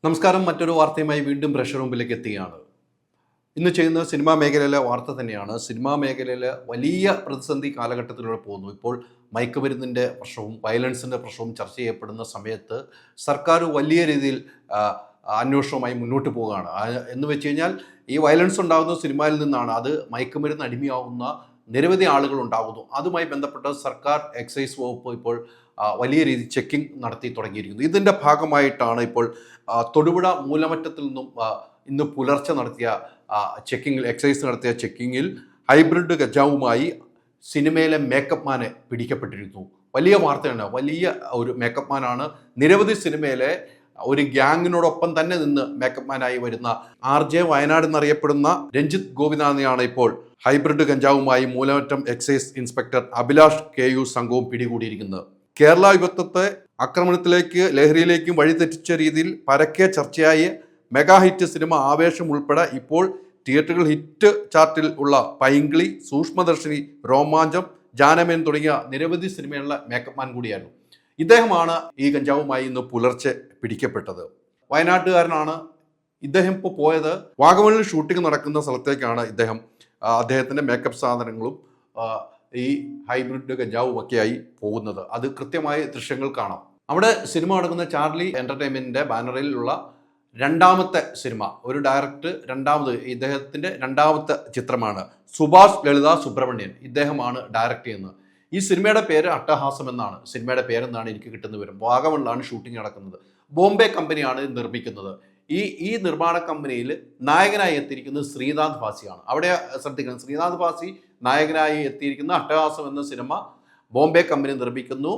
നമസ്കാരം. മറ്റൊരു വാർത്തയുമായി വീണ്ടും പ്രഷർ റൂമിലേക്ക് എത്തുകയാണ്. ഇന്ന് ചെയ്യുന്നത് സിനിമാ മേഖലയിലെ വാർത്ത തന്നെയാണ്. സിനിമാ മേഖലയിൽ വലിയ പ്രതിസന്ധി കാലഘട്ടത്തിലൂടെ പോകുന്നു. ഇപ്പോൾ മയക്കുമരുന്നിൻ്റെ പ്രശ്നവും വയലൻസിൻ്റെ പ്രശ്നവും ചർച്ച ചെയ്യപ്പെടുന്ന സമയത്ത് സർക്കാർ വലിയ രീതിയിൽ അന്വേഷണവുമായി മുന്നോട്ട് പോവുകയാണ്. എന്ന് വെച്ച് കഴിഞ്ഞാൽ ഈ വയലൻസ് ഉണ്ടാകുന്ന സിനിമയിൽ നിന്നാണ്. അത് മയക്കുമരുന്ന് അടിമയാവുന്ന നിരവധി ആളുകൾ ഉണ്ടാകുന്നു. അതുമായി ബന്ധപ്പെട്ട് സർക്കാർ എക്സൈസ് വകുപ്പ് ഇപ്പോൾ വലിയ രീതിയിൽ ചെക്കിംഗ് നടത്തി തുടങ്ങിയിരിക്കുന്നു. ഇതിൻ്റെ ഭാഗമായിട്ടാണ് ഇപ്പോൾ തൊടുപുഴ മൂലമറ്റത്തിൽ നിന്നും ഇന്ന് പുലർച്ചെ നടത്തിയ ചെക്കിങ്ങിൽ എക്സൈസ് നടത്തിയ ചെക്കിങ്ങിൽ ഹൈബ്രിഡ് ഗജാവുമായി സിനിമയിലെ മേക്കപ്പ് മാനെ പിടിക്കപ്പെട്ടിരുന്നു. വലിയ വാർത്തയാണ്. വലിയ ഒരു മേക്കപ്പ് മാനാണ്. നിരവധി സിനിമയിലെ ഒരു ഗ്യാങ്ങിനോടൊപ്പം തന്നെ നിന്ന് മേക്കപ്പ് മാനായി വരുന്ന RJ വയനാട് എന്നറിയപ്പെടുന്ന രഞ്ജിത്ത് ഗോപിനാഥിനെയാണ് ഇപ്പോൾ ഹൈബ്രിഡ് ഗഞ്ചാവുമായി Moolamattom excise inspector Abhilash KU സംഘവും പിടികൂടിയിരിക്കുന്നത്. കേരള യുവത്വത്തെ ആക്രമണത്തിലേക്ക് ലഹരിയിലേക്കും വഴിതെറ്റിച്ച രീതിയിൽ പരക്കെ ചർച്ചയായ മെഗാ ഹിറ്റ് സിനിമ ആവേശം ഉൾപ്പെടെ ഇപ്പോൾ തിയേറ്ററുകൾ ഹിറ്റ് ചാർട്ടിൽ ഉള്ള പൈങ്കിളി, സൂക്ഷ്മദർശിനി, രോമാഞ്ചം, ജാനമേൻ തുടങ്ങിയ നിരവധി സിനിമയുള്ള മേക്കപ്പ് മാൻ കൂടിയായിരുന്നു. ഇദ്ദേഹമാണ് ഈ ഗഞ്ചാവുമായി ഇന്ന് പുലർച്ചെ പിടിക്കപ്പെട്ടത്. വയനാട്ടുകാരനാണ്. ഇദ്ദേഹം ഇപ്പോൾ പോയത് വാഗമണിൽ ഷൂട്ടിംഗ് നടക്കുന്ന സ്ഥലത്തേക്കാണ്. അദ്ദേഹത്തിൻ്റെ മേക്കപ്പ് സാധനങ്ങളും ഈ ഹൈബ്രിഡ് ഗഞ്ചാവും ഒക്കെയായി പോകുന്നത്. അത് കൃത്യമായി ദൃശ്യങ്ങൾ കാണാം. അവിടെ സിനിമ നടക്കുന്ന ചാർലി എൻ്റർടൈൻമെൻറ്റിൻ്റെ ബാനറിലുള്ള രണ്ടാമത്തെ സിനിമ, ഒരു ഡയറക്ടർ ഇദ്ദേഹത്തിൻ്റെ രണ്ടാമത്തെ ചിത്രമാണ്. സുഭാഷ് ലളിത സുബ്രഹ്മണ്യൻ ഇദ്ദേഹമാണ് ഡയറക്റ്റ് ചെയ്യുന്നത്. ഈ സിനിമയുടെ പേര് അട്ടഹാസം എന്നാണ്. സിനിമയുടെ പേരെന്നാണ് എനിക്ക് കിട്ടുന്ന വിവരം. വാഗമണിലാണ് ഷൂട്ടിംഗ് നടക്കുന്നത്. ബോംബെ കമ്പനിയാണ് നിർമ്മിക്കുന്നത്. ഈ നിർമ്മാണ കമ്പനിയിൽ നായകനായി എത്തിയിരിക്കുന്നത് ശ്രീനാഥ് ഭാസിയാണ്. അവിടെ ശ്രദ്ധിക്കണം, ശ്രീനാഥ് ഭാസി നായകനായി എത്തിയിരിക്കുന്ന അട്ടഹാസം എന്ന സിനിമ ബോംബെ കമ്പനി നിർമ്മിക്കുന്നു.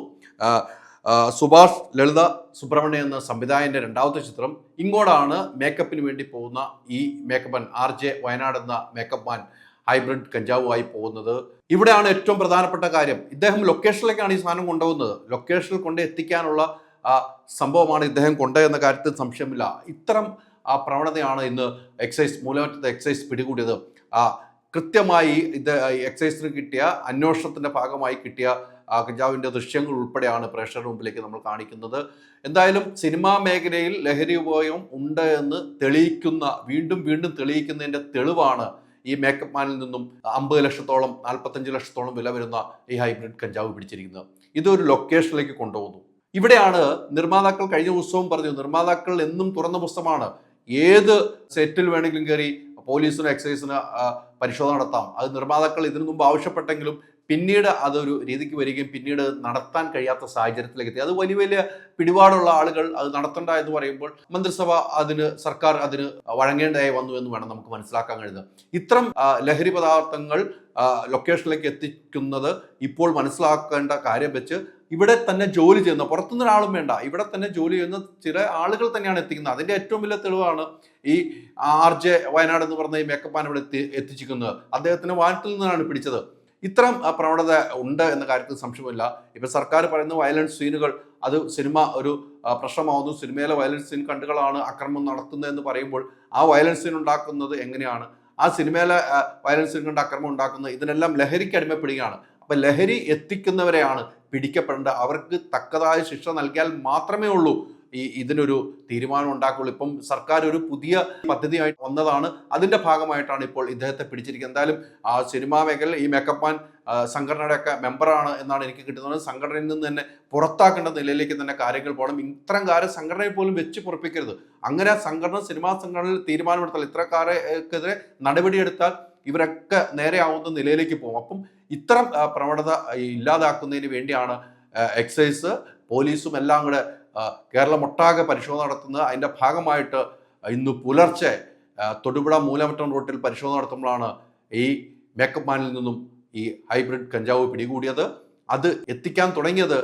സുഭാഷ് ലളിത സുബ്രഹ്മണ്യൻ എന്ന സംവിധായകൻ്റെ രണ്ടാമത്തെ ചിത്രം. ഇങ്ങോട്ടാണ് മേക്കപ്പിന് വേണ്ടി പോകുന്ന ഈ മേക്കപ്പ് മാൻ RJ വയനാട് എന്ന മേക്കപ്പ് മാൻ ഹൈബ്രിഡ് കഞ്ചാവുമായി പോകുന്നത്. ഇവിടെയാണ് ഏറ്റവും പ്രധാനപ്പെട്ട കാര്യം. ഇദ്ദേഹം ലൊക്കേഷനിലേക്കാണ് ഈ സാധനം കൊണ്ടുപോകുന്നത്. ലൊക്കേഷനിൽ കൊണ്ട് എത്തിക്കാനുള്ള സംഭവമാണ് ഇദ്ദേഹം കൊണ്ടുവന്ന കാര്യത്തിൽ സംശയമില്ല. ഇത്തരം പ്രവണതയാണ് ഇന്ന് മൂലമറ്റത്തെ എക്സൈസ് പിടികൂടിയത്. കൃത്യമായി ഇത് എക്സൈസിന് കിട്ടിയ അന്വേഷണത്തിൻ്റെ ഭാഗമായി കിട്ടിയ കഞ്ചാവിൻ്റെ ദൃശ്യങ്ങൾ ഉൾപ്പെടെയാണ് പ്രേക്ഷകരുടെ മുമ്പിലേക്ക് നമ്മൾ കാണിക്കുന്നത്. എന്തായാലും സിനിമാ മേഖലയിൽ ലഹരി ഉപയോഗം ഉണ്ട് എന്ന് വീണ്ടും തെളിയിക്കുന്നതിൻ്റെ തെളിവാണ് ഈ മേക്കപ്പ് മാനിൽ നിന്നും 50 ലക്ഷത്തോളം 45 ലക്ഷത്തോളം വില വരുന്ന ഈ ഹൈബ്രിഡ് കഞ്ചാവ് പിടിച്ചിരിക്കുന്നത്. ഇതൊരു ലൊക്കേഷനിലേക്ക് കൊണ്ടുപോകുന്നു. ഇവിടെയാണ് നിർമ്മാതാക്കൾ കഴിഞ്ഞ ദിവസവും പറഞ്ഞു, നിർമ്മാതാക്കൾ എന്നും തുറന്ന പുസ്തകമാണ്. ഏത് സെറ്റിൽ വേണമെങ്കിലും കയറി പോലീസിന് എക്സൈസിന് പരിശോധന നടത്താം. അത് നിർമ്മാതാക്കൾ ഇതിനു മുമ്പ് ആവശ്യപ്പെട്ടെങ്കിലും പിന്നീട് അതൊരു രീതിക്ക് വരികയും പിന്നീട് നടത്താൻ കഴിയാത്ത സാഹചര്യത്തിലേക്ക് എത്തി. അത് വലിയ പിടിപാടുള്ള ആളുകൾ അത് നടത്തണ്ട എന്ന് പറയുമ്പോൾ മന്ത്രിസഭ സർക്കാർ അതിന് വഴങ്ങേണ്ടതായി വന്നു എന്ന് വേണം നമുക്ക് മനസ്സിലാക്കാൻ കഴിയുന്നത്. ഇത്തരം ലഹരി പദാർത്ഥങ്ങൾ ലൊക്കേഷനിലേക്ക് എത്തിക്കുന്നത് ഇപ്പോൾ മനസ്സിലാക്കേണ്ട കാര്യം വെച്ച് ഇവിടെ തന്നെ ജോലി ചെയ്യുന്ന, പുറത്തുനിന്ന് ഒരാളും വേണ്ട, ഇവിടെ തന്നെ ജോലി ചെയ്യുന്ന ചില ആളുകൾ തന്നെയാണ് എത്തിക്കുന്നത്. അതിൻ്റെ ഏറ്റവും വലിയ തെളിവാണ് ഈ RJ വയനാട് എന്ന് പറഞ്ഞ ഈ മേക്കപ്പ് മാൻ ഇവിടെ എത്തിച്ചിരിക്കുന്നത്. അദ്ദേഹത്തിന് വാനത്തിൽ നിന്നാണ് പിടിച്ചത്. ഇത്തരം പ്രവണത ഉണ്ട് എന്ന കാര്യത്തിൽ സംശയമില്ല. ഇപ്പം സർക്കാർ പറയുന്ന വയലൻസ് സീനുകൾ അത് സിനിമ ഒരു പ്രശ്നമാവുന്നു. സിനിമയിലെ വയലൻസ് സീൻ കണ്ടുകളാണ് അക്രമം നടത്തുന്നതെന്ന് പറയുമ്പോൾ ആ വയലൻസ് സീൻ ഉണ്ടാക്കുന്നത് എങ്ങനെയാണ്? ആ സിനിമയിലെ വയലൻസ് സീൻ കണ്ട് അക്രമം ഉണ്ടാക്കുന്നത് ഇതിനെല്ലാം ലഹരിക്ക് അടിമപ്പെടുകയാണ്. അപ്പം ലഹരി എത്തിക്കുന്നവരെയാണ് പിടിക്കപ്പെടേണ്ടത്. അവർക്ക് തക്കതായ ശിക്ഷ നൽകിയാൽ മാത്രമേ ഉള്ളൂ ഇതിനൊരു തീരുമാനം ഉണ്ടാക്കുള്ളൂ. ഇപ്പം സർക്കാർ ഒരു പുതിയ പദ്ധതിയായിട്ട് വന്നതാണ്. അതിൻ്റെ ഭാഗമായിട്ടാണ് ഇപ്പോൾ ഇദ്ദേഹത്തെ പിടിച്ചിരിക്കുന്നത്. എന്തായാലും സിനിമാ മേഖലയിൽ ഈ മേക്കപ്പ് മാൻ സംഘടനയുടെയൊക്കെ മെമ്പറാണ് എന്നാണ് എനിക്ക് കിട്ടുന്നത്. സംഘടനയിൽ നിന്ന് തന്നെ പുറത്താക്കേണ്ട നിലയിലേക്ക് തന്നെ കാര്യങ്ങൾ പോകണം. ഇത്തരം കാര്യം സംഘടനയെ പോലും വെച്ച് പൊറപ്പിക്കരുത്. അങ്ങനെ സിനിമാ സംഘടനയിൽ തീരുമാനമെടുത്താൽ, ഇത്തരക്കാരെക്കെതിരെ നടപടിയെടുത്താൽ ഇവരൊക്കെ നേരെയാവുന്ന നിലയിലേക്ക് പോകും. അപ്പം ഇത്തരം പ്രവണത ഇല്ലാതാക്കുന്നതിന് വേണ്ടിയാണ് എക്സൈസ് പോലീസും എല്ലാം കൂടെ കേരളമൊട്ടാകെ പരിശോധന നടത്തുന്നത്. അതിൻ്റെ ഭാഗമായിട്ട് ഇന്ന് പുലർച്ചെ തൊടുപുഴ മൂലമറ്റം റൂട്ടിൽ പരിശോധന നടത്തുമ്പോഴാണ് ഈ മേക്കപ്പ് മാനിൽ നിന്നും ഈ ഹൈബ്രിഡ് കഞ്ചാവ് പിടികൂടിയത്. അത് എത്തിക്കാൻ തുടങ്ങിയത്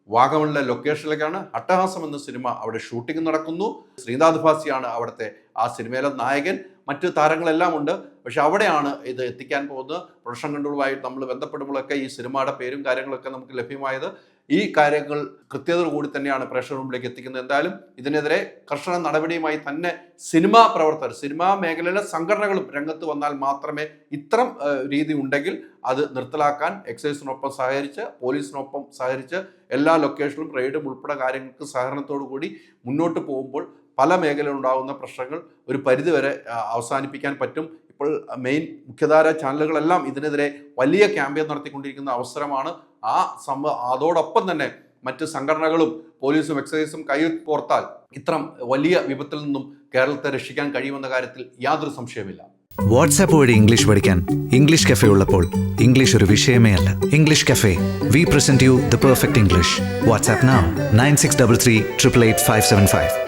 വാഗമണിലെ ലൊക്കേഷനിലേക്കാണ്. അട്ടഹാസം എന്ന സിനിമ അവിടെ ഷൂട്ടിംഗ് നടക്കുന്നു. ശ്രീനാഥ് ഭാസിയാണ് അവിടുത്തെ ആ സിനിമയിലെ നായകൻ. മറ്റ് താരങ്ങളെല്ലാം ഉണ്ട്. പക്ഷെ അവിടെയാണ് ഇത് എത്തിക്കാൻ പോകുന്നത്. പ്രൊഡക്ഷൻ കൺട്രോളുമായിട്ട് നമ്മൾ ബന്ധപ്പെടുമ്പോഴൊക്കെ ഈ സിനിമയുടെ പേരും കാര്യങ്ങളൊക്കെ നമുക്ക് ലഭ്യമായത്. ഈ കാര്യങ്ങൾ കൃത്യതയോടുകൂടി തന്നെയാണ് പ്രേക്ഷകർ മുമ്പിലേക്ക് എത്തിക്കുന്നത്. എന്തായാലും ഇതിനെതിരെ കർശന നടപടിയുമായി തന്നെ സിനിമാ പ്രവർത്തകർ, സിനിമാ മേഖലയിലെ സംഘടനകളും രംഗത്ത് വന്നാൽ മാത്രമേ ഇത്തരം രീതി ഉണ്ടെങ്കിൽ അത് നിർത്തലാക്കാൻ എക്സൈസിനൊപ്പം സഹകരിച്ച്, പോലീസിനൊപ്പം സഹകരിച്ച് എല്ലാ ലൊക്കേഷനിലും റെയ്ഡും ഉൾപ്പെടെ കാര്യങ്ങൾക്ക് സഹകരണത്തോടു കൂടി മുന്നോട്ട് പോകുമ്പോൾ പല മേഖലയിലുണ്ടാകുന്ന പ്രശ്നങ്ങൾ ഒരു പരിധിവരെ അവസാനിപ്പിക്കാൻ പറ്റും. ഇപ്പോൾ മുഖ്യധാര ചാനലുകളെല്ലാം ഇതിനെതിരെ വലിയ ക്യാമ്പയിൻ നടത്തിക്കൊണ്ടിരിക്കുന്ന അവസരമാണ്. അതോടൊപ്പം തന്നെ മറ്റ് സംഘടനകളും പോലീസും എക്സൈസും കൈകോർത്താൽ ഇത്തരം വലിയ വിപത്തിൽ നിന്നും കേരളത്തെ രക്ഷിക്കാൻ കഴിയുമെന്ന കാര്യത്തിൽ യാതൊരു സംശയമില്ല. വാട്സാപ്പ് വഴി ഇംഗ്ലീഷ് പഠിക്കാൻ ഇംഗ്ലീഷ് കഫേ ഉള്ളപ്പോൾ ഇംഗ്ലീഷ് ഒരു വിഷയമേ അല്ല. English cafe, we present you the perfect English. WhatsApp now 9633 888 575.